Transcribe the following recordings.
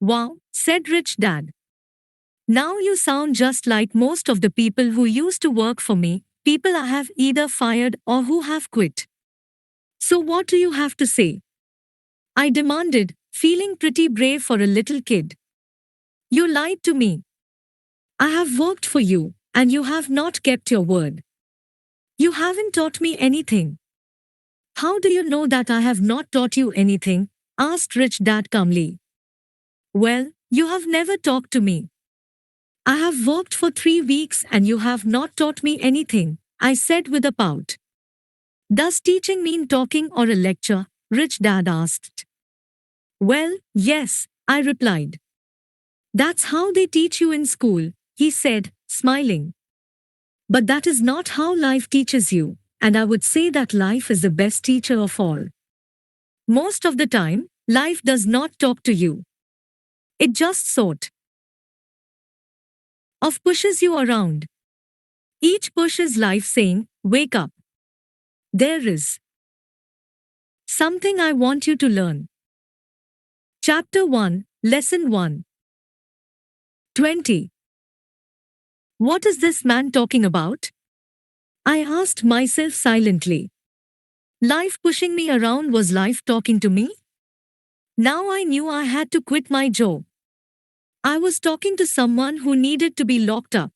Wow, said Rich Dad. Now you sound just like most of the people who used to work for me, people I have either fired or who have quit. So what do you have to say? I demanded, feeling pretty brave for a little kid. You lied to me. I have worked for you, and you have not kept your word. You haven't taught me anything. How do you know that I have not taught you anything? Asked Rich Dad calmly. Well, you have never talked to me. I have worked for 3 weeks and you have not taught me anything, I said with a pout. Does teaching mean talking or a lecture? Rich Dad asked. Well, yes, I replied. That's how they teach you in school, he said, smiling. But that is not how life teaches you, and I would say that life is the best teacher of all. Most of the time, life does not talk to you. It just sort of pushes you around. Each push is life saying, wake up. There is something I want you to learn. Chapter 1, Lesson 1. 20. What is this man talking about? I asked myself silently. Life pushing me around was life talking to me? Now I knew I had to quit my job. I was talking to someone who needed to be locked up.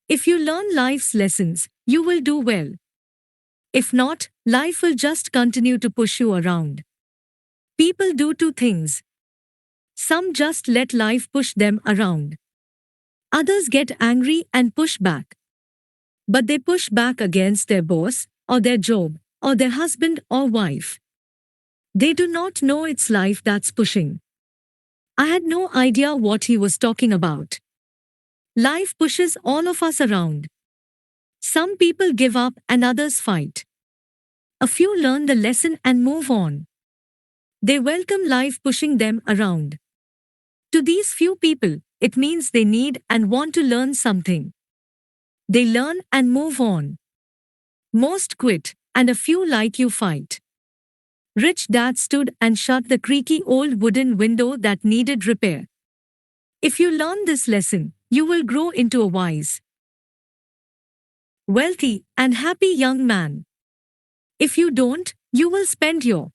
If you learn life's lessons, you will do well. If not, life will just continue to push you around. People do two things. Some just let life push them around. Others get angry and push back. But they push back against their boss, or their job, or their husband or wife. They do not know it's life that's pushing. I had no idea what he was talking about. Life pushes all of us around. Some people give up and others fight. A few learn the lesson and move on. They welcome life pushing them around. To these few people, it means they need and want to learn something. They learn and move on. Most quit, and a few like you fight. Rich Dad stood and shut the creaky old wooden window that needed repair. If you learn this lesson, you will grow into a wise, wealthy, and happy young man. If you don't, you will spend your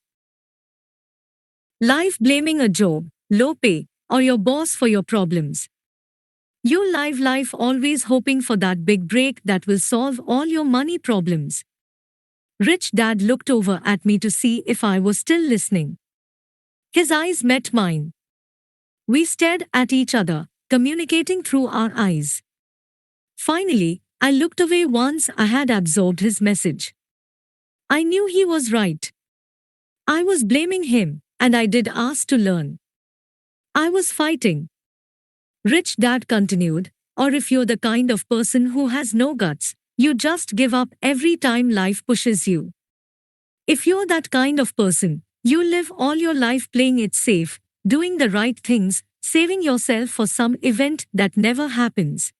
life blaming a job, low pay, or your boss for your problems. You'll live life always hoping for that big break that will solve all your money problems. Rich Dad looked over at me to see if I was still listening. His eyes met mine. We stared at each other, communicating through our eyes. Finally, I looked away once I had absorbed his message. I knew he was right. I was blaming him, and I did ask to learn. I was fighting. Rich Dad continued, or if you're the kind of person who has no guts, you just give up every time life pushes you. If you're that kind of person, you live all your life playing it safe, doing the right things, saving yourself for some event that never happens.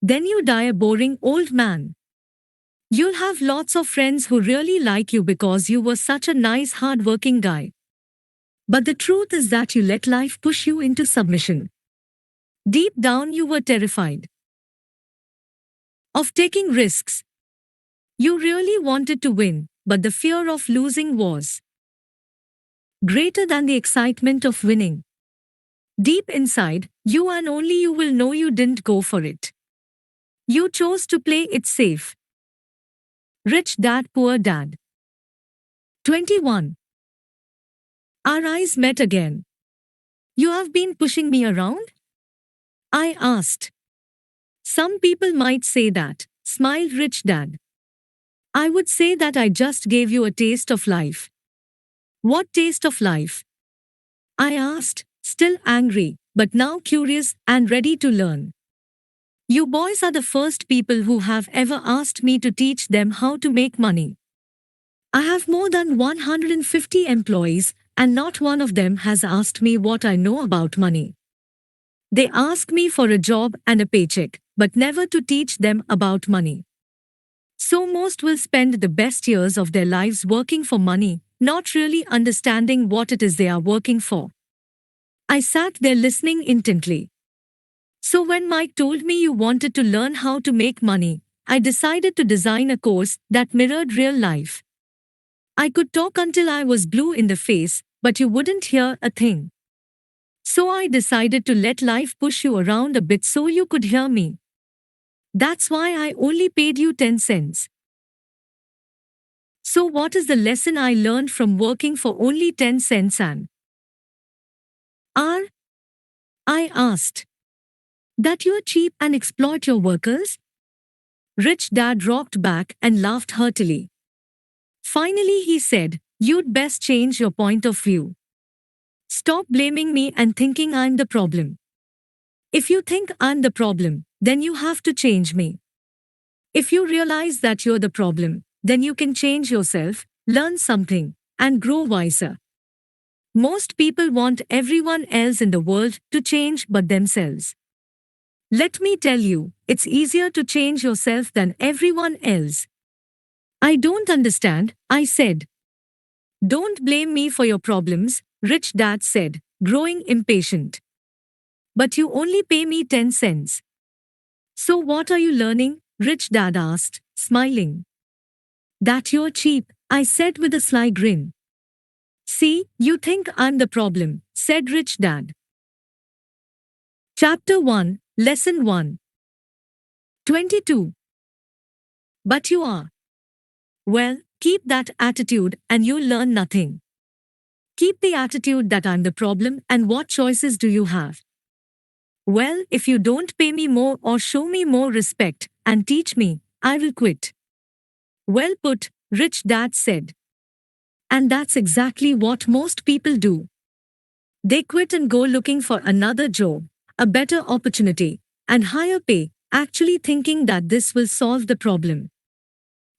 Then you die a boring old man. You'll have lots of friends who really like you because you were such a nice hard-working guy. But the truth is that you let life push you into submission. Deep down you were terrified of taking risks. You really wanted to win, but the fear of losing was greater than the excitement of winning. Deep inside, you and only you will know you didn't go for it. You chose to play it safe. Rich Dad, Poor Dad. 21. Our eyes met again. You have been pushing me around? I asked. Some people might say that, smiled Rich Dad. I would say that I just gave you a taste of life. What taste of life? I asked, still angry, but now curious and ready to learn. You boys are the first people who have ever asked me to teach them how to make money. I have more than 150 employees, and not one of them has asked me what I know about money. They ask me for a job and a paycheck, but never to teach them about money. So most will spend the best years of their lives working for money, not really understanding what it is they are working for. I sat there listening intently. So when Mike told me you wanted to learn how to make money, I decided to design a course that mirrored real life. I could talk until I was blue in the face, but you wouldn't hear a thing. So I decided to let life push you around a bit so you could hear me. That's why I only paid you 10 cents. So what is the lesson I learned from working for only 10 cents an hour? I asked. That you're cheap and exploit your workers? Rich Dad rocked back and laughed heartily. Finally, he said, you'd best change your point of view. Stop blaming me and thinking I'm the problem. If you think I'm the problem, then you have to change me. If you realize that you're the problem, then you can change yourself, learn something, and grow wiser. Most people want everyone else in the world to change but themselves. Let me tell you, it's easier to change yourself than everyone else. I don't understand, I said. Don't blame me for your problems, Rich Dad said, growing impatient. But you only pay me 10 cents. So what are you learning? Rich Dad asked, smiling. That you're cheap, I said with a sly grin. See, you think I'm the problem, said Rich Dad. Chapter 1, Lesson 1. 22. But you are. Well, keep that attitude and you'll learn nothing. Keep the attitude that I'm the problem and what choices do you have? Well, if you don't pay me more or show me more respect and teach me, I will quit. Well put, Rich Dad said. And that's exactly what most people do. They quit and go looking for another job, a better opportunity, and higher pay, actually thinking that this will solve the problem.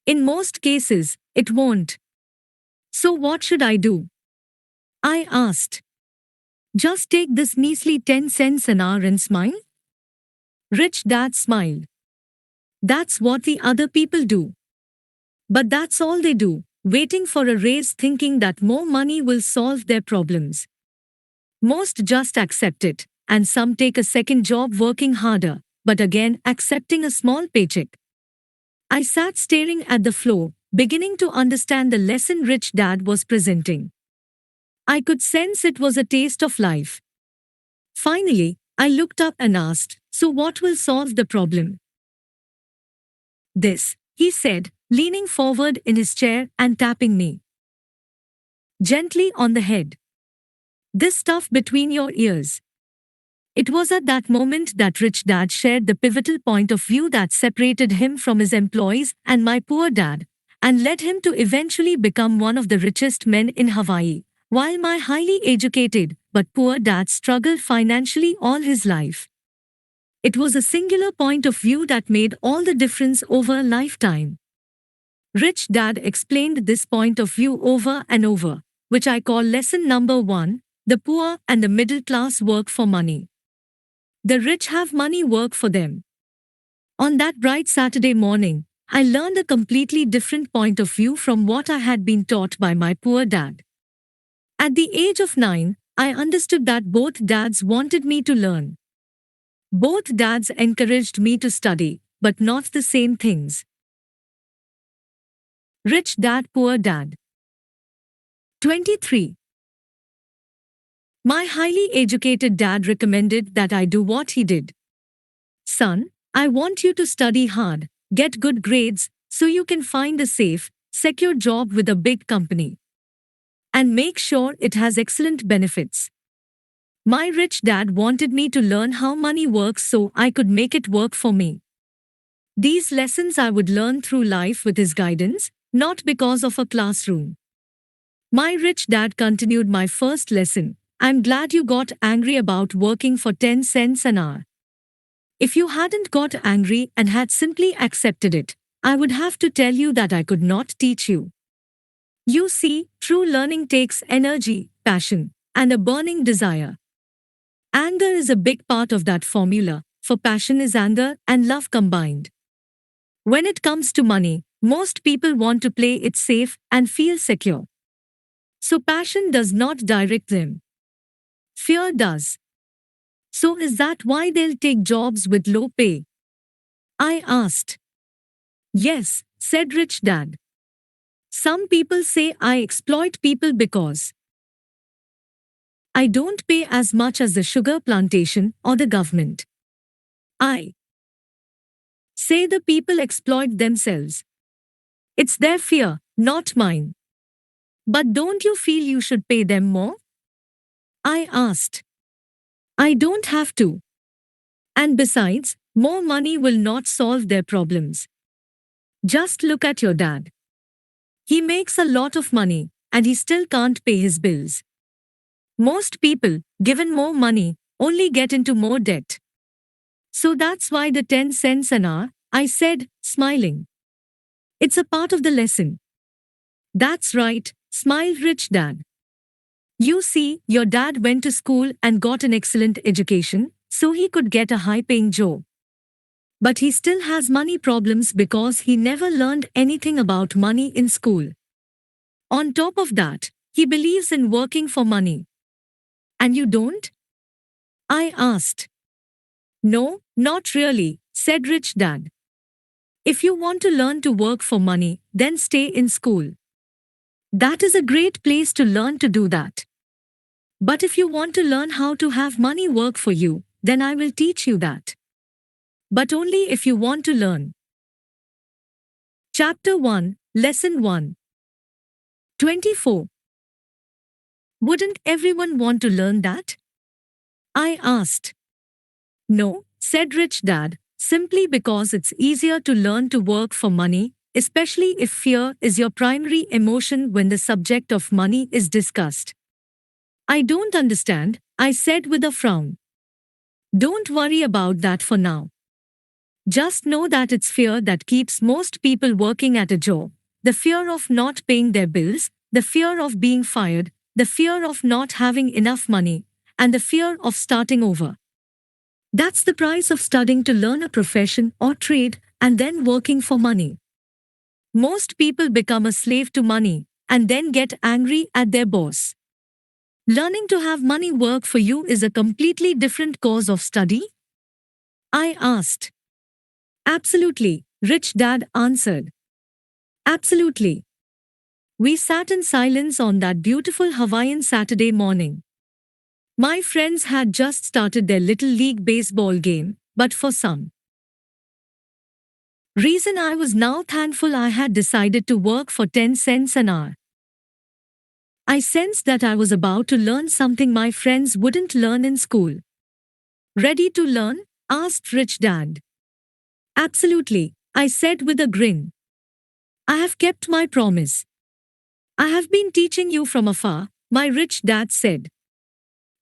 In most cases, it won't. So what should I do? I asked. Just take this measly 10 cents an hour and smile? Rich Dad smiled. That's what the other people do. But that's all they do, waiting for a raise thinking that more money will solve their problems. Most just accept it, and some take a second job working harder, but again accepting a small paycheck. I sat staring at the floor, beginning to understand the lesson Rich Dad was presenting. I could sense it was a taste of life. Finally, I looked up and asked, so what will solve the problem? This, he said, leaning forward in his chair and tapping me gently on the head. This stuff between your ears. It was at that moment that Rich Dad shared the pivotal point of view that separated him from his employees and my poor dad, and led him to eventually become one of the richest men in Hawaii, while my highly educated but poor dad struggled financially all his life. It was a singular point of view that made all the difference over a lifetime. Rich Dad explained this point of view over and over, which I call lesson number 1, the poor and the middle class work for money. The rich have money work for them. On that bright Saturday morning, I learned a completely different point of view from what I had been taught by my poor dad. At the age of 9, I understood that both dads wanted me to learn. Both dads encouraged me to study, but not the same things. Rich Dad, Poor Dad. 23. My highly educated dad recommended that I do what he did. Son, I want you to study hard, get good grades, so you can find a safe, secure job with a big company. And make sure it has excellent benefits. My rich dad wanted me to learn how money works so I could make it work for me. These lessons I would learn through life with his guidance, not because of a classroom. My rich dad continued my first lesson. I'm glad you got angry about working for 10 cents an hour. If you hadn't got angry and had simply accepted it, I would have to tell you that I could not teach you. You see, true learning takes energy, passion, and a burning desire. Anger is a big part of that formula, for passion is anger and love combined. When it comes to money, most people want to play it safe and feel secure. So passion does not direct them. Fear does. So is that why they'll take jobs with low pay? I asked. Yes, said Rich Dad. Some people say I exploit people because I don't pay as much as the sugar plantation or the government. I say the people exploit themselves. It's their fear, not mine. But don't you feel you should pay them more? I asked. I don't have to. And besides, more money will not solve their problems. Just look at your dad. He makes a lot of money, and he still can't pay his bills. Most people, given more money, only get into more debt. So that's why the 10 cents an hour, I said, smiling. It's a part of the lesson. That's right, smiled Rich Dad. You see, your dad went to school and got an excellent education, so he could get a high-paying job. But he still has money problems because he never learned anything about money in school. On top of that, he believes in working for money. And you don't? I asked. No, not really, said Rich Dad. If you want to learn to work for money, then stay in school. That is a great place to learn to do that. But if you want to learn how to have money work for you, then I will teach you that. But only if you want to learn. Chapter 1, Lesson 1. 24. Wouldn't everyone want to learn that? I asked. No, said Rich Dad, simply because it's easier to learn to work for money, especially if fear is your primary emotion when the subject of money is discussed. I don't understand, I said with a frown. Don't worry about that for now. Just know that it's fear that keeps most people working at a job. The fear of not paying their bills, the fear of being fired, the fear of not having enough money, and the fear of starting over. That's the price of studying to learn a profession or trade and then working for money. Most people become a slave to money and then get angry at their boss. Learning to have money work for you is a completely different course of study? I asked. Absolutely, Rich Dad answered. Absolutely. We sat in silence on that beautiful Hawaiian Saturday morning. My friends had just started their little league baseball game, but for some reason I was now thankful I had decided to work for 10 cents an hour. I sensed that I was about to learn something my friends wouldn't learn in school. Ready to learn? Asked Rich Dad. Absolutely, I said with a grin. I have kept my promise. I have been teaching you from afar, my rich dad said.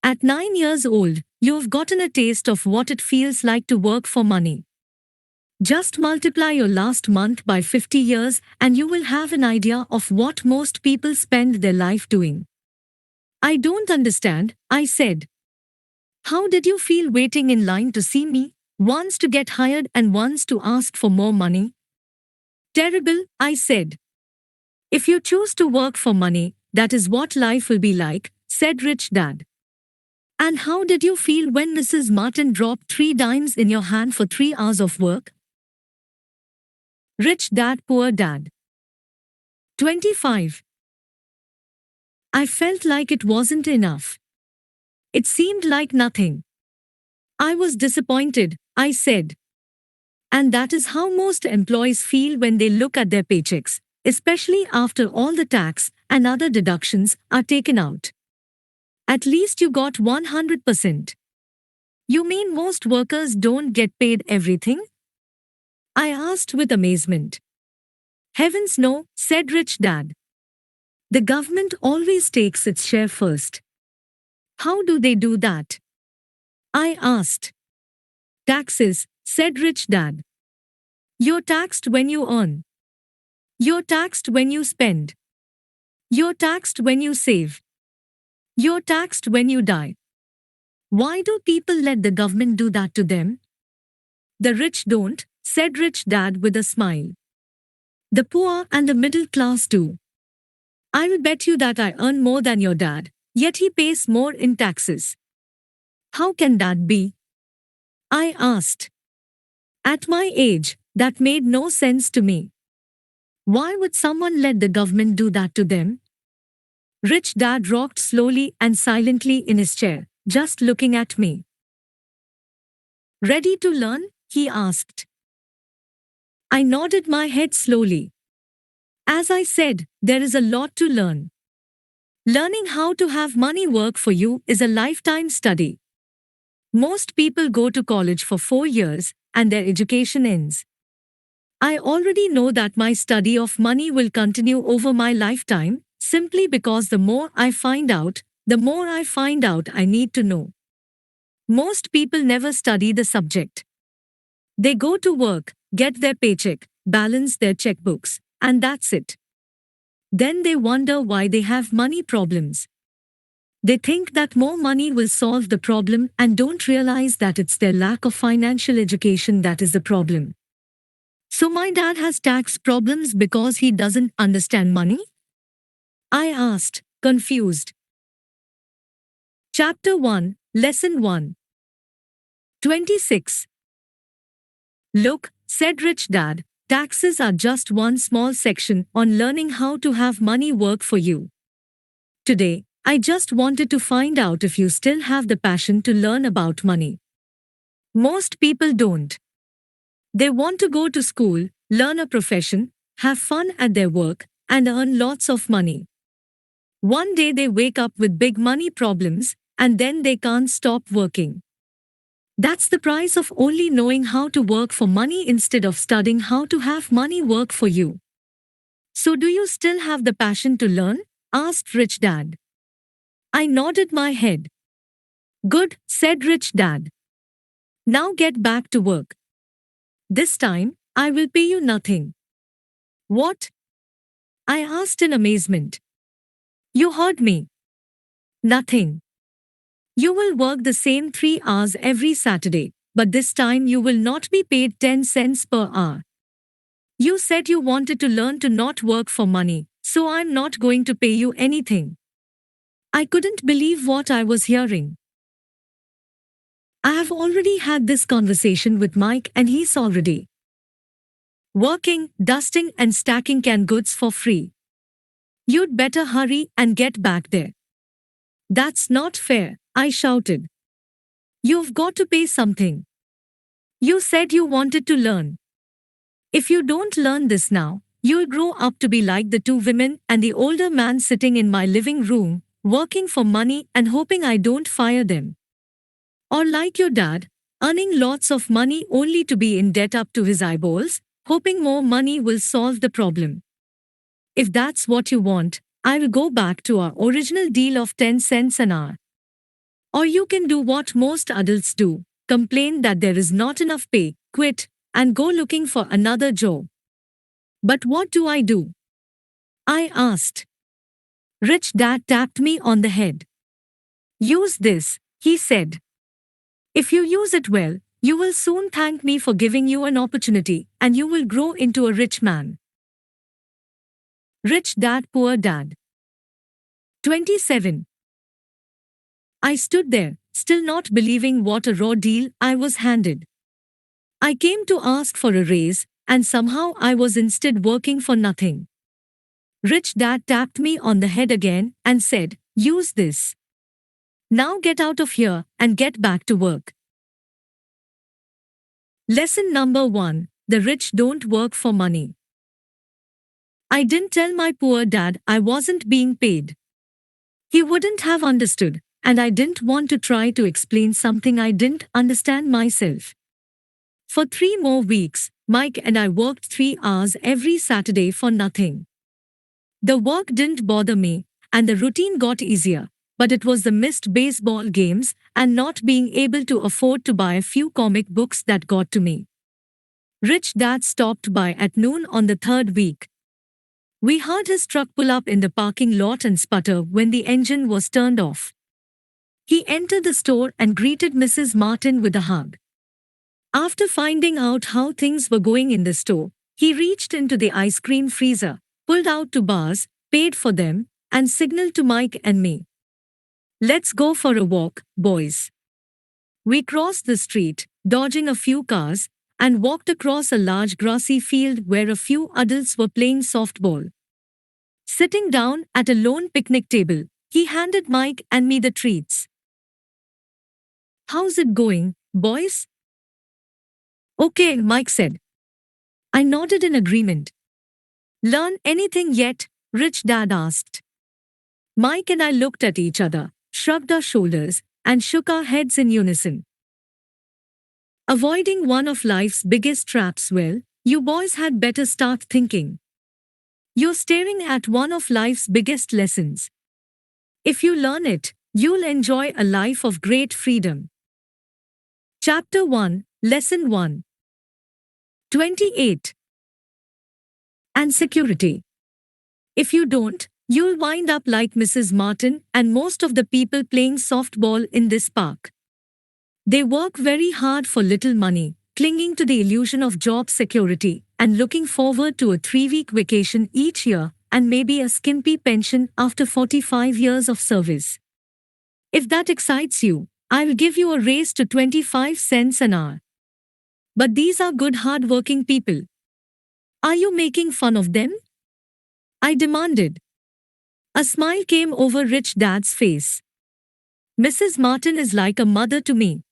At 9 years old, you've gotten a taste of what it feels like to work for money. Just multiply your last month by 50 years and you will have an idea of what most people spend their life doing. I don't understand, I said. How did you feel waiting in line to see me, once to get hired and once to ask for more money? Terrible, I said. If you choose to work for money, that is what life will be like, said Rich Dad. And how did you feel when Mrs. Martin dropped 3 dimes in your hand for 3 hours of work? Rich Dad, Poor Dad. 25. I felt like it wasn't enough. It seemed like nothing. I was disappointed, I said. And that is how most employees feel when they look at their paychecks, especially after all the tax and other deductions are taken out. At least you got 100%. You mean most workers don't get paid everything? I asked with amazement. Heavens no, said Rich Dad. The government always takes its share first. How do they do that? I asked. Taxes, said Rich Dad. You're taxed when you earn. You're taxed when you spend. You're taxed when you save. You're taxed when you die. Why do people let the government do that to them? The rich don't, said Rich Dad with a smile. The poor and the middle class do. I will bet you that I earn more than your dad, yet he pays more in taxes. How can that be? I asked. At my age, that made no sense to me. Why would someone let the government do that to them? Rich Dad rocked slowly and silently in his chair, just looking at me. Ready to learn? He asked. I nodded my head slowly. As I said, there is a lot to learn. Learning how to have money work for you is a lifetime study. Most people go to college for 4 years and their education ends. I already know that my study of money will continue over my lifetime, simply because the more I find out, I need to know. Most people never study the subject. They go to work, get their paycheck, balance their checkbooks, and that's it. Then they wonder why they have money problems. They think that more money will solve the problem and don't realize that it's their lack of financial education that is the problem. So my dad has tax problems because he doesn't understand money? I asked, confused. Chapter 1, Lesson 1. 26. Look, said Rich Dad, taxes are just one small section on learning how to have money work for you. Today, I just wanted to find out if you still have the passion to learn about money. Most people don't. They want to go to school, learn a profession, have fun at their work, and earn lots of money. One day they wake up with big money problems, and then they can't stop working. That's the price of only knowing how to work for money instead of studying how to have money work for you. So do you still have the passion to learn? Asked Rich Dad. I nodded my head. Good, said Rich Dad. Now get back to work. This time, I will pay you nothing. What? I asked in amazement. You heard me. Nothing. You will work the same 3 hours every Saturday, but this time you will not be paid 10 cents per hour. You said you wanted to learn to not work for money, so I'm not going to pay you anything. I couldn't believe what I was hearing. I have already had this conversation with Mike and he's already working, dusting and stacking canned goods for free. You'd better hurry and get back there. That's not fair, I shouted. You've got to pay something. You said you wanted to learn. If you don't learn this now, you'll grow up to be like the 2 women and the older man sitting in my living room, working for money and hoping I don't fire them. Or like your dad, earning lots of money only to be in debt up to his eyeballs, hoping more money will solve the problem. If that's what you want, I will go back to our original deal of 10 cents an hour. Or you can do what most adults do, complain that there is not enough pay, quit, and go looking for another job. But what do I do? I asked. Rich Dad tapped me on the head. Use this, he said. If you use it well, you will soon thank me for giving you an opportunity and you will grow into a rich man. Rich Dad, Poor Dad. 27. I stood there, still not believing what a raw deal I was handed. I came to ask for a raise, and somehow I was instead working for nothing. Rich Dad tapped me on the head again and said, use this. Now get out of here and get back to work. Lesson number 1. The rich don't work for money. I didn't tell my poor dad I wasn't being paid. He wouldn't have understood, and I didn't want to try to explain something I didn't understand myself. For 3 more weeks, Mike and I worked 3 hours every Saturday for nothing. The work didn't bother me, and the routine got easier, but it was the missed baseball games and not being able to afford to buy a few comic books that got to me. Rich Dad stopped by at noon on the 3rd week. We heard his truck pull up in the parking lot and sputter when the engine was turned off. He entered the store and greeted Mrs. Martin with a hug. After finding out how things were going in the store, he reached into the ice cream freezer, pulled out 2 bars, paid for them, and signaled to Mike and me. Let's go for a walk, boys. We crossed the street, dodging a few cars, and walked across a large grassy field where a few adults were playing softball. Sitting down at a lone picnic table, he handed Mike and me the treats. "How's it going, boys?" "Okay," Mike said. I nodded in agreement. "Learn anything yet?" Rich Dad asked. Mike and I looked at each other, shrugged our shoulders, and shook our heads in unison. Avoiding one of life's biggest traps. Well, you boys had better start thinking. You're staring at one of life's biggest lessons. If you learn it, you'll enjoy a life of great freedom. Chapter 1, Lesson 1. 28. And security. If you don't, you'll wind up like Mrs. Martin and most of the people playing softball in this park. They work very hard for little money, clinging to the illusion of job security and looking forward to a 3-week vacation each year and maybe a skimpy pension after 45 years of service. If that excites you, I'll give you a raise to 25 cents an hour. But these are good hard-working people. Are you making fun of them?" I demanded. A smile came over Rich Dad's face. "Mrs. Martin is like a mother to me.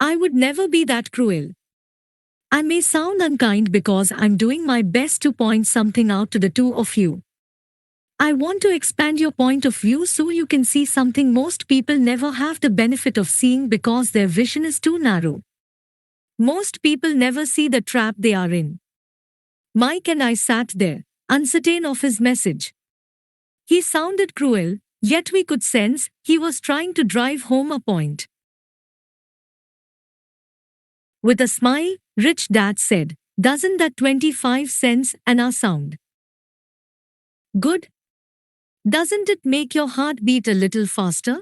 I would never be that cruel. I may sound unkind because I'm doing my best to point something out to the two of you. I want to expand your point of view so you can see something most people never have the benefit of seeing because their vision is too narrow. Most people never see the trap they are in." Mike and I sat there, uncertain of his message. He sounded cruel, yet we could sense he was trying to drive home a point. With a smile, Rich Dad said, "Doesn't that 25 cents an hour sound good? Doesn't it make your heart beat a little faster?"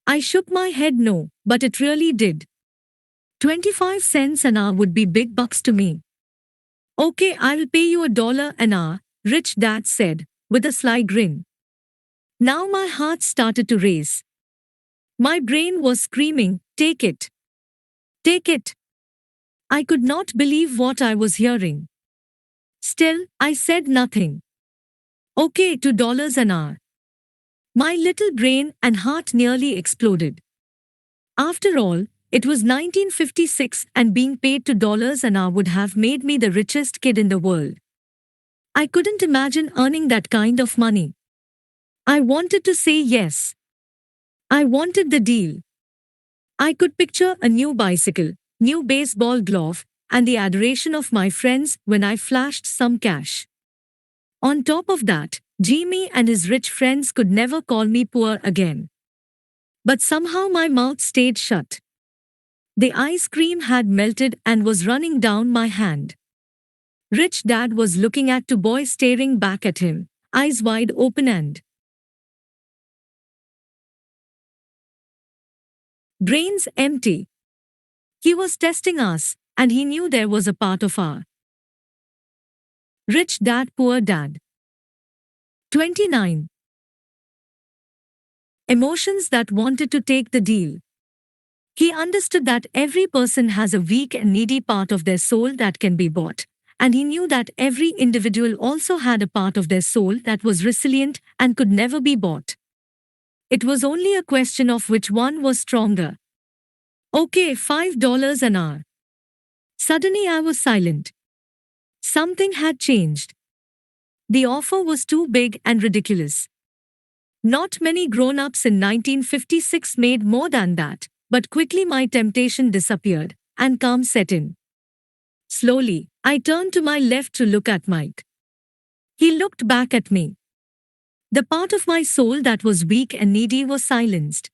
I shook my head no, but it really did. 25 cents an hour would be big bucks to me. "Okay, I'll pay you $1 an hour," Rich Dad said, with a sly grin. Now my heart started to race. My brain was screaming, "Take it! Take it!" I could not believe what I was hearing. Still, I said nothing. "Okay, $2 an hour." My little brain and heart nearly exploded. After all, it was 1956 and being paid $2 an hour would have made me the richest kid in the world. I couldn't imagine earning that kind of money. I wanted to say yes. I wanted the deal. I could picture a new bicycle, new baseball glove, and the adoration of my friends when I flashed some cash. On top of that, Jimmy and his rich friends could never call me poor again. But somehow my mouth stayed shut. The ice cream had melted and was running down my hand. Rich Dad was looking at two boys staring back at him, eyes wide open and brains empty. He was testing us, and he knew there was a part of our Rich Dad, Poor Dad. 29. Emotions that wanted to take the deal. He understood that every person has a weak and needy part of their soul that can be bought, and he knew that every individual also had a part of their soul that was resilient and could never be bought. It was only a question of which one was stronger. "Okay, $5 an hour." Suddenly I was silent. Something had changed. The offer was too big and ridiculous. Not many grown-ups in 1956 made more than that, but quickly my temptation disappeared, and calm set in. Slowly, I turned to my left to look at Mike. He looked back at me. The part of my soul that was weak and needy was silenced.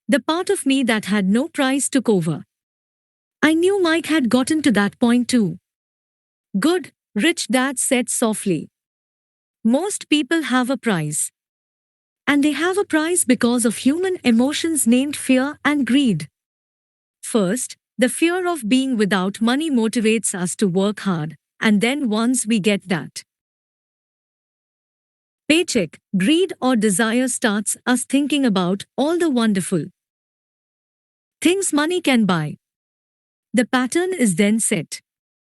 The part of me that had no price took over. I knew Mike had gotten to that point too. "Good," Rich Dad said softly. "Most people have a price. And they have a price because of human emotions named fear and greed. First, the fear of being without money motivates us to work hard, and then once we get that paycheck, greed or desire starts us thinking about all the wonderful Things money can buy. The pattern is then set.